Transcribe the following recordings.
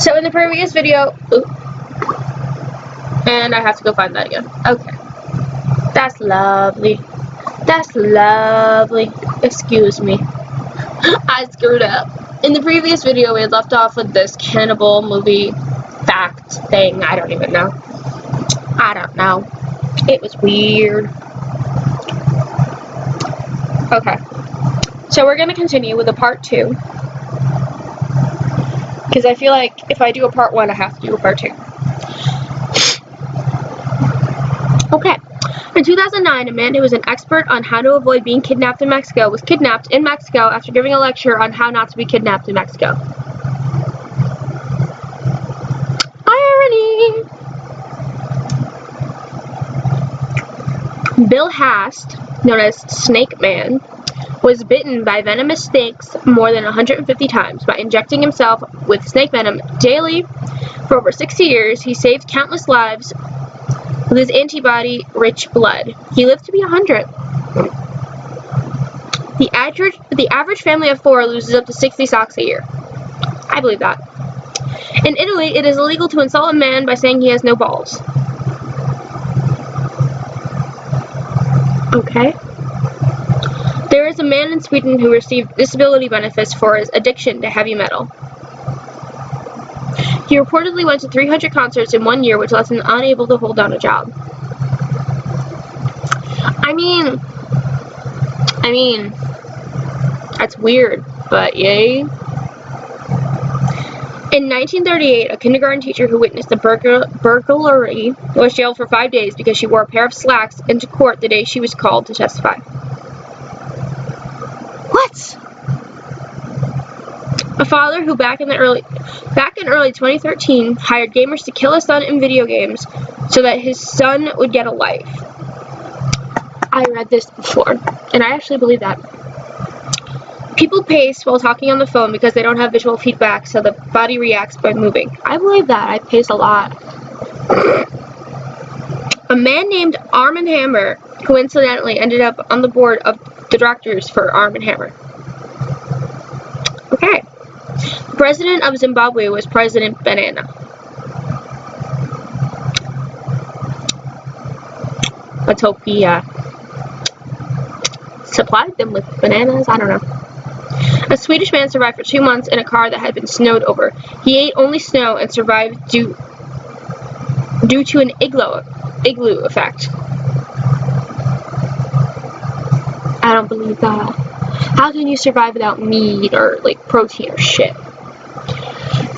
So in the previous video, and I have to go find that again. Okay. That's lovely. That's lovely. Excuse me. I screwed up. In the previous video, we had left off with this cannibal movie fact thing. I don't even know. I don't know. It was weird. Okay. So we're going to continue with a part 2. Because I feel like if I do a part 1, I have to do a part 2. Okay. In 2009, a man who was an expert on how to avoid being kidnapped in Mexico was kidnapped in Mexico after giving a lecture on how not to be kidnapped in Mexico. Irony! Bill Hast, known as Snake Man, was bitten by venomous snakes more than 150 times. By injecting himself with snake venom daily for over 60 years, he saved countless lives with his antibody-rich blood. He lived to be 100. The average family of 4 loses up to 60 socks a year. I believe that. In Italy, it is illegal to insult a man by saying he has no balls. Okay. There is a man in Sweden who received disability benefits for his addiction to heavy metal. He reportedly went to 300 concerts in 1 year, which left him unable to hold down a job. I mean, that's weird, but yay. In 1938, a kindergarten teacher who witnessed a burglary was jailed for 5 days because she wore a pair of slacks into court the day she was called to testify. What? A father who back in early 2013 hired gamers to kill his son in video games so that his son would get a life. I read this before, and I actually believe that. People pace while talking on the phone because they don't have visual feedback, so the body reacts by moving. I believe that. I pace a lot. A man named Arm & Hammer coincidentally ended up on the board of the directors for Arm & Hammer. Okay. The president of Zimbabwe was President Banana. Let's hope he supplied them with bananas. I don't know. A Swedish man survived for 2 months in a car that had been snowed over. He ate only snow and survived due to an igloo effect. I don't believe that. How can you survive without meat or like protein or shit?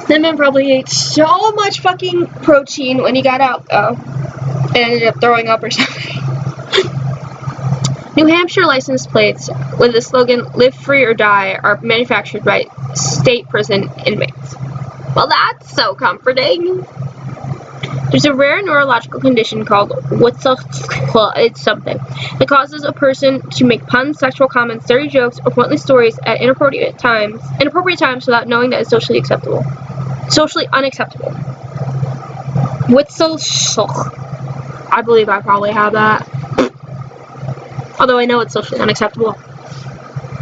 That man probably ate so much fucking protein when he got out though, and ended up throwing up or something. New Hampshire license plates with the slogan "Live Free or Die" are manufactured by state prison inmates. Well, that's so comforting. There's a rare neurological condition called it's something that causes a person to make puns, sexual comments, dirty jokes, or pointless stories at inappropriate times without knowing that it's socially unacceptable. I believe I probably have that. Although I know it's socially unacceptable.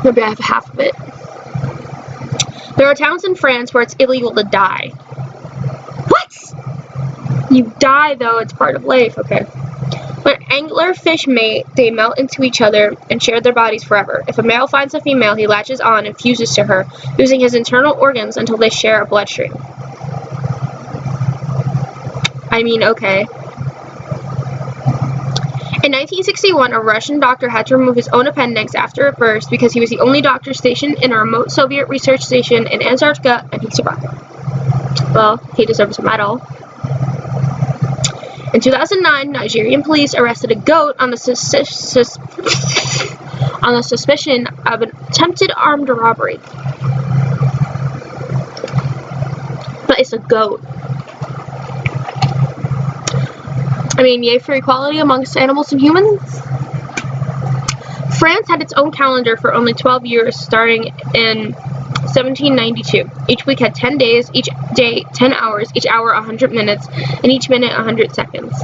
Maybe I have half of it. There are towns in France where it's illegal to die. What? You die, though. It's part of life. Okay. When anglerfish mate, they melt into each other and share their bodies forever. If a male finds a female, he latches on and fuses to her, using his internal organs until they share a bloodstream. I mean, okay. In 1961, a Russian doctor had to remove his own appendix after it burst because he was the only doctor stationed in a remote Soviet research station in Antarctica, and he survived. Well, he deserves a medal. In 2009, Nigerian police arrested a goat on the suspicion of an attempted armed robbery. But it's a goat. I mean, yay for equality amongst animals and humans. France had its own calendar for only 12 years, starting in 1792. Each week had 10 days, each day 10 hours, each hour 100 minutes, and each minute 100 seconds.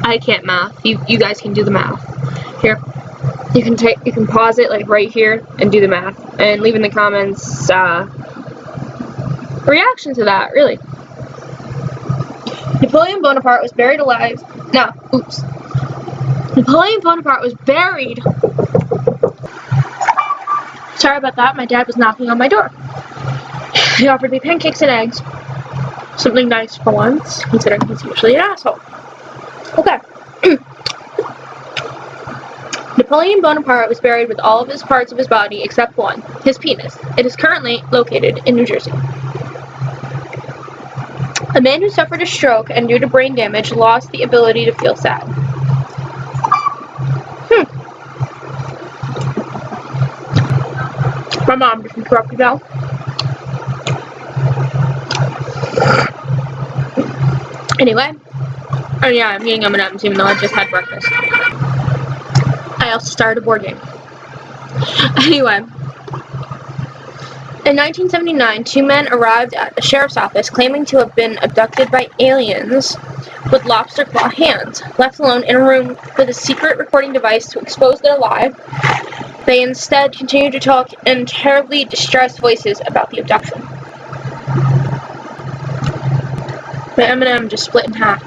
I can't math. You guys can do the math. Here. You can pause it like right here and do the math, and leave in the comments reaction to that. Really. Napoleon Bonaparte was buried alive. No, oops. Napoleon Bonaparte was buried. Sorry about that. My dad was knocking on my door. He offered me pancakes and eggs. Something nice for once, considering he's usually an asshole. Okay. Napoleon Bonaparte was buried with all of his parts of his body except one, his penis. It is currently located in New Jersey. A man who suffered a stroke and due to brain damage lost the ability to feel sad. My mom just interrupted now. Anyway. Oh yeah, I'm eating M&M's even though I just had breakfast. I also started a board game. Anyway. In 1979, 2 men arrived at the sheriff's office claiming to have been abducted by aliens with lobster claw hands. Left alone in a room with a secret recording device to expose their lie, they instead continued to talk in terribly distressed voices about the abduction. My M&M just split in half.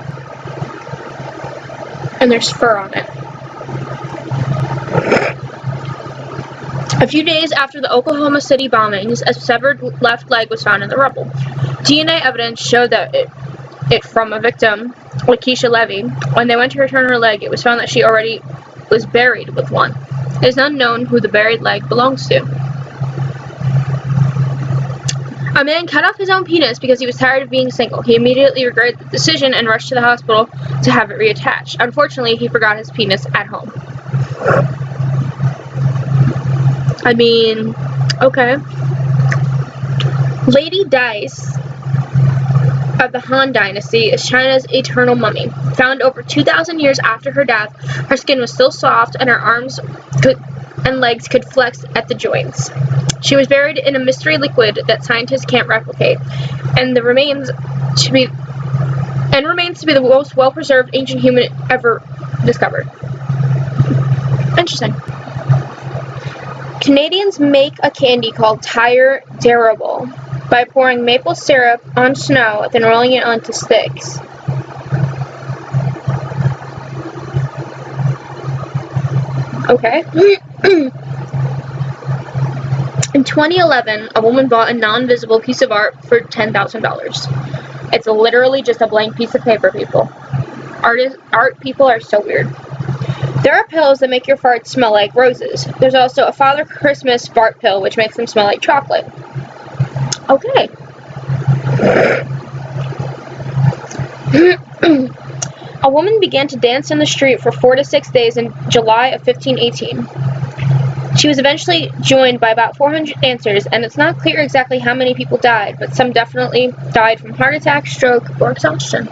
And there's fur on it. A few days after the Oklahoma City bombings, a severed left leg was found in the rubble. DNA evidence showed that it from a victim, Lakeisha Levy. When they went to return her leg, it was found that she already was buried with one. It is unknown who the buried leg belongs to. A man cut off his own penis because he was tired of being single. He immediately regretted the decision and rushed to the hospital to have it reattached. Unfortunately, he forgot his penis at home. I mean, okay. Lady Dice of the Han Dynasty is China's eternal mummy. Found over 2,000 years after her death, her skin was still soft and her arms and legs could flex at the joints. She was buried in a mystery liquid that scientists can't replicate, and remains to be the most well-preserved ancient human ever discovered. Interesting. Canadians make a candy called Tire Durable by pouring maple syrup on snow, then rolling it onto sticks. Okay. In 2011, a woman bought a non-visible piece of art for $10,000. It's literally just a blank piece of paper, people. Art people are so weird. There are pills that make your farts smell like roses. There's also a Father Christmas fart pill, which makes them smell like chocolate. Okay. A woman began to dance in the street for 4 to 6 days in July of 1518. She was eventually joined by about 400 dancers, and it's not clear exactly how many people died, but some definitely died from heart attack, stroke, or exhaustion.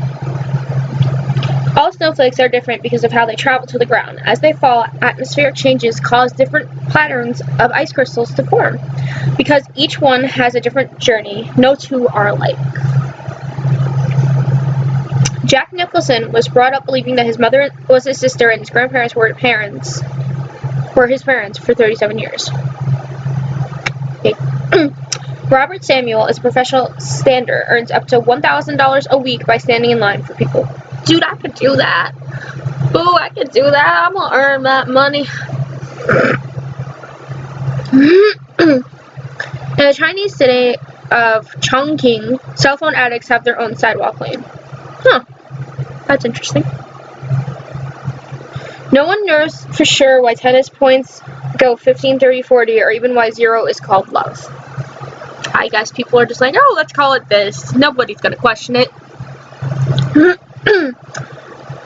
All snowflakes are different because of how they travel to the ground. As they fall, atmospheric changes cause different patterns of ice crystals to form. Because each one has a different journey, no two are alike. Jack Nicholson was brought up believing that his mother was his sister and his grandparents were his parents for 37 years. Okay. Robert Samuel is a professional stander, earns up to $1,000 a week by standing in line for people. Dude, I could do that. Ooh, I could do that. I'm gonna earn that money. In the Chinese city of Chongqing, cell phone addicts have their own sidewalk lane. Huh. That's interesting. No one knows for sure why tennis points go 15, 30, 40, or even why 0 is called love. I guess people are just like, oh, let's call it this. Nobody's gonna question it.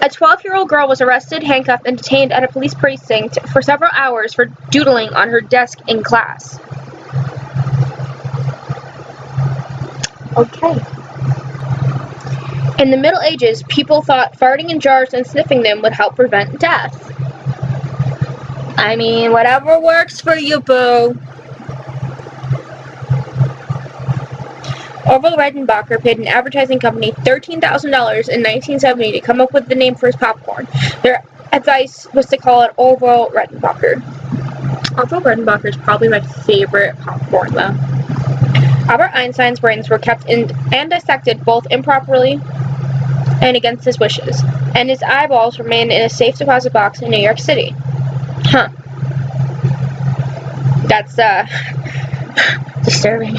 A 12-year-old girl was arrested, handcuffed, and detained at a police precinct for several hours for doodling on her desk in class. Okay. In the Middle Ages, people thought farting in jars and sniffing them would help prevent death. I mean, whatever works for you, boo. Orville Redenbacher paid an advertising company $13,000 in 1970 to come up with the name for his popcorn. Their advice was to call it Orville Redenbacher. Orville Redenbacher is probably my favorite popcorn, though. Albert Einstein's brains were kept in and dissected both improperly and against his wishes, and his eyeballs remained in a safe deposit box in New York City. Huh. That's, disturbing.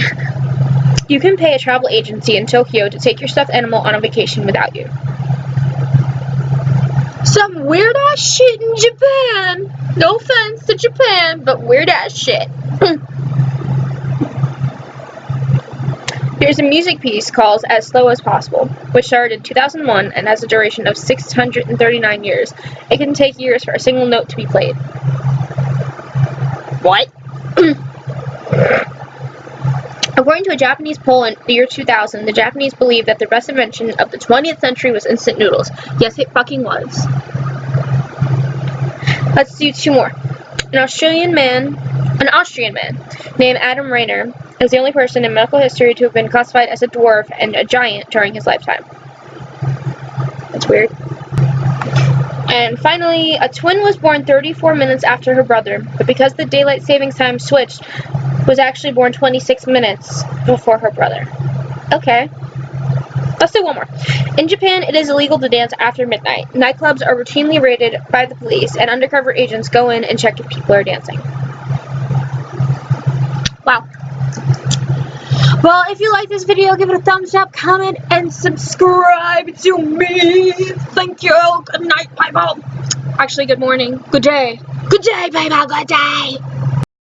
You can pay a travel agency in Tokyo to take your stuffed animal on a vacation without you. Some weird-ass shit in Japan! No offense to Japan, but weird-ass shit. Here's a music piece called As Slow as Possible, which started in 2001 and has a duration of 639 years. It can take years for a single note to be played. What? According to a Japanese poll in the year 2000, the Japanese believed that the best invention of the 20th century was instant noodles. Yes, it fucking was. Let's do two more. An Austrian man named Adam Rainer is the only person in medical history to have been classified as a dwarf and a giant during his lifetime. That's weird. And finally, a twin was born 34 minutes after her brother, but because the daylight savings time switched, was actually born 26 minutes before her brother. Okay. Let's do one more. In Japan, it is illegal to dance after midnight. Nightclubs are routinely raided by the police, and undercover agents go in and check if people are dancing. Wow. Well, if you like this video, give it a thumbs up, comment, and subscribe to me. Thank you. Good night, people. Actually, good morning. Good day. Good day, people. Good day.